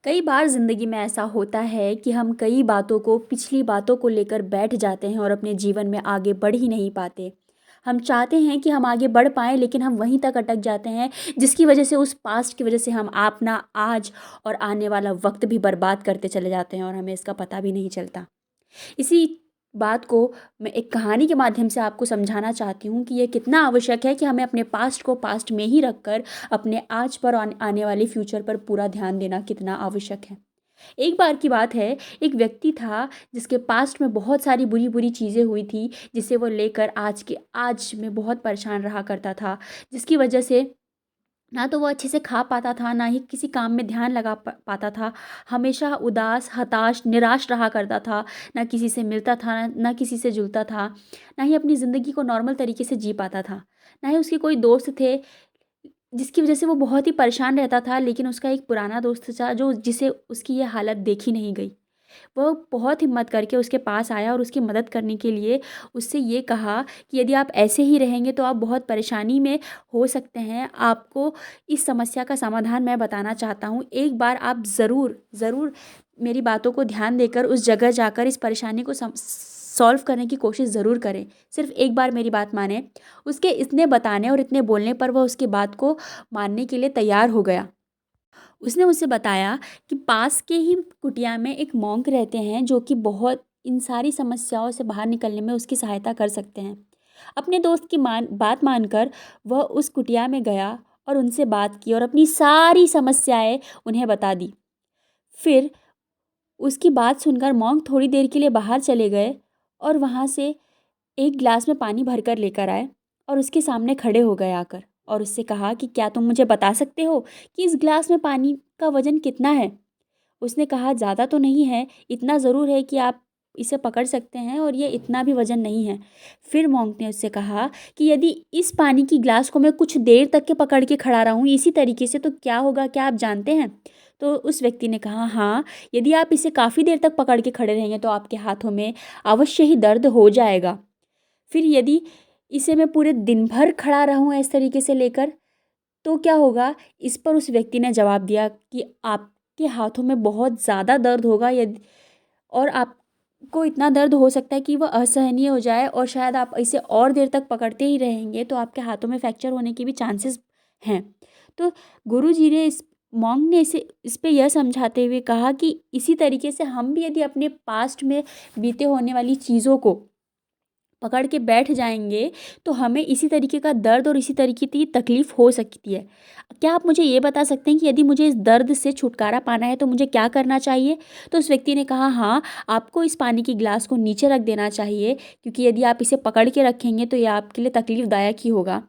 कई बार ज़िंदगी में ऐसा होता है कि हम कई बातों को पिछली बातों को लेकर बैठ जाते हैं और अपने जीवन में आगे बढ़ ही नहीं पाते। हम चाहते हैं कि हम आगे बढ़ पाएँ लेकिन हम वहीं तक अटक जाते हैं जिसकी वजह से उस पास्ट की वजह से हम अपना आज और आने वाला वक्त भी बर्बाद करते चले जाते हैं और हमें इसका पता भी नहीं चलता। इसी बात को मैं एक कहानी के माध्यम से आपको समझाना चाहती हूँ कि ये कितना आवश्यक है कि हमें अपने पास्ट को पास्ट में ही रखकर अपने आज पर आने वाले फ्यूचर पर पूरा ध्यान देना कितना आवश्यक है। एक बार की बात है, एक व्यक्ति था जिसके पास्ट में बहुत सारी बुरी-बुरी चीज़ें हुई थी, जिसे वो लेकर आज में बहुत परेशान रहा करता था, जिसकी वजह से ना तो वो अच्छे से खा पाता था, ना ही किसी काम में ध्यान लगा पाता था। हमेशा उदास, हताश, निराश रहा करता था, ना किसी से मिलता था, ना किसी से जुलता था, ना ही अपनी ज़िंदगी को नॉर्मल तरीके से जी पाता था। ना ही उसके कोई दोस्त थे, जिसकी वजह से वो बहुत ही परेशान रहता था, लेकिन उसका एक पुराना दोस्त था जो जिसे उसकी ये हालत देखी नहीं गई। वो बहुत हिम्मत करके उसके पास आया और उसकी मदद करने के लिए उससे ये कहा कि यदि आप ऐसे ही रहेंगे तो आप बहुत परेशानी में हो सकते हैं। आपको इस समस्या का समाधान मैं बताना चाहता हूँ। एक बार आप ज़रूर मेरी बातों को ध्यान देकर उस जगह जाकर इस परेशानी को सॉल्व करने की कोशिश ज़रूर करें। सिर्फ़ एक बार मेरी बात मानें। उसके इतने बताने और इतने बोलने पर वह उसकी बात को मानने के लिए तैयार हो गया। उसने मुझसे बताया कि पास के ही कुटिया में एक मॉन्क रहते हैं जो कि बहुत इन सारी समस्याओं से बाहर निकलने में उसकी सहायता कर सकते हैं। अपने दोस्त की बात मानकर वह उस कुटिया में गया और उनसे बात की और अपनी सारी समस्याएं उन्हें बता दी। फिर उसकी बात सुनकर मॉन्क थोड़ी देर के लिए बाहर चले गए और वहाँ से एक गिलास में पानी भरकर लेकर आए और उसके सामने खड़े हो गए आकर और उससे कहा कि क्या तुम मुझे बता सकते हो कि इस गिलास में पानी का वज़न कितना है? उसने कहा ज़्यादा तो नहीं है, इतना ज़रूर है कि आप इसे पकड़ सकते हैं और ये इतना भी वज़न नहीं है। फिर मॉन्क ने उससे कहा कि यदि इस पानी की ग्लास को मैं कुछ देर तक के पकड़ के खड़ा रहूँ इसी तरीके से तो क्या होगा, क्या आप जानते हैं? तो उस व्यक्ति ने कहा हाँ, यदि आप इसे काफ़ी देर तक पकड़ के खड़े रहेंगे तो आपके हाथों में अवश्य ही दर्द हो जाएगा। फिर यदि इसे मैं पूरे दिन भर खड़ा रहूँ इस तरीके से लेकर, तो क्या होगा? इस पर उस व्यक्ति ने जवाब दिया कि आपके हाथों में बहुत ज़्यादा दर्द होगा यदि और आपको इतना दर्द हो सकता है कि वह असहनीय हो जाए और शायद आप इसे और देर तक पकड़ते ही रहेंगे तो आपके हाथों में फ्रैक्चर होने के भी चांसेस हैं। तो गुरुजी ने इस मॉन्क ने इस पे यह समझाते हुए कहा कि इसी तरीके से हम भी यदि अपने पास्ट में बीते होने वाली चीज़ों को पकड़ के बैठ जाएँगे, तो हमें इसी तरीके का दर्द और इसी तरीके की तकलीफ़ हो सकती है। क्या आप मुझे ये बता सकते हैं कि यदि मुझे इस दर्द से छुटकारा पाना है, तो मुझे क्या करना चाहिए? तो उस व्यक्ति ने कहा, "हाँ, आपको इस पानी की ग्लास को नीचे रख देना चाहिए, क्योंकि यदि आप इसे पकड़ के रखेंगे, तो ये आपके लिए तकलीफ़दायक ही होगा।"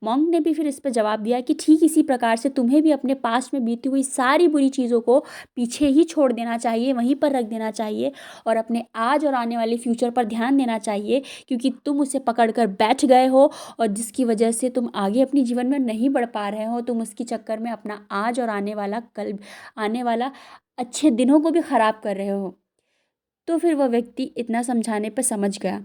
मॉन्क ने भी फिर इस पे जवाब दिया कि ठीक इसी प्रकार से तुम्हें भी अपने पास्ट में बीती हुई सारी बुरी चीज़ों को पीछे ही छोड़ देना चाहिए, वहीं पर रख देना चाहिए और अपने आज और आने वाले फ्यूचर पर ध्यान देना चाहिए क्योंकि तुम उसे पकड़ कर बैठ गए हो और जिसकी वजह से तुम आगे अपने जीवन में नहीं बढ़ पा रहे हो। तुम उसके चक्कर में अपना आज और आने वाला अच्छे दिनों को भी ख़राब कर रहे हो। तो फिर वह व्यक्ति इतना समझाने पर समझ गया।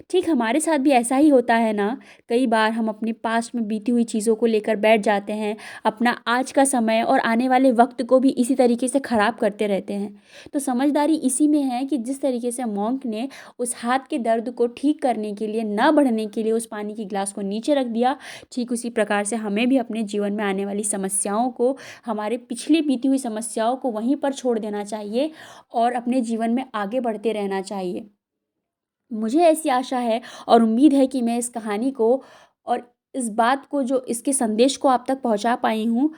ठीक हमारे साथ भी ऐसा ही होता है ना, कई बार हम अपने पास्ट में बीती हुई चीज़ों को लेकर बैठ जाते हैं, अपना आज का समय और आने वाले वक़्त को भी इसी तरीके से ख़राब करते रहते हैं। तो समझदारी इसी में है कि जिस तरीके से मॉन्क ने उस हाथ के दर्द को ठीक करने के लिए, ना बढ़ने के लिए उस पानी की ग्लास को नीचे रख दिया, ठीक उसी प्रकार से हमें भी अपने जीवन में आने वाली समस्याओं को, हमारे पिछली बीती हुई समस्याओं को वहीं पर छोड़ देना चाहिए और अपने जीवन में आगे बढ़ते रहना चाहिए। मुझे ऐसी आशा है और उम्मीद है कि मैं इस कहानी को और इस बात को जो इसके संदेश को आप तक पहुंचा पाई हूँ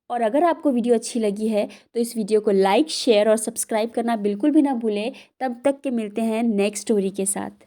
और अगर आपको वीडियो अच्छी लगी है तो इस वीडियो को लाइक, शेयर और सब्सक्राइब करना बिल्कुल भी ना भूलें। तब तक के मिलते हैं नेक्स्ट स्टोरी के साथ।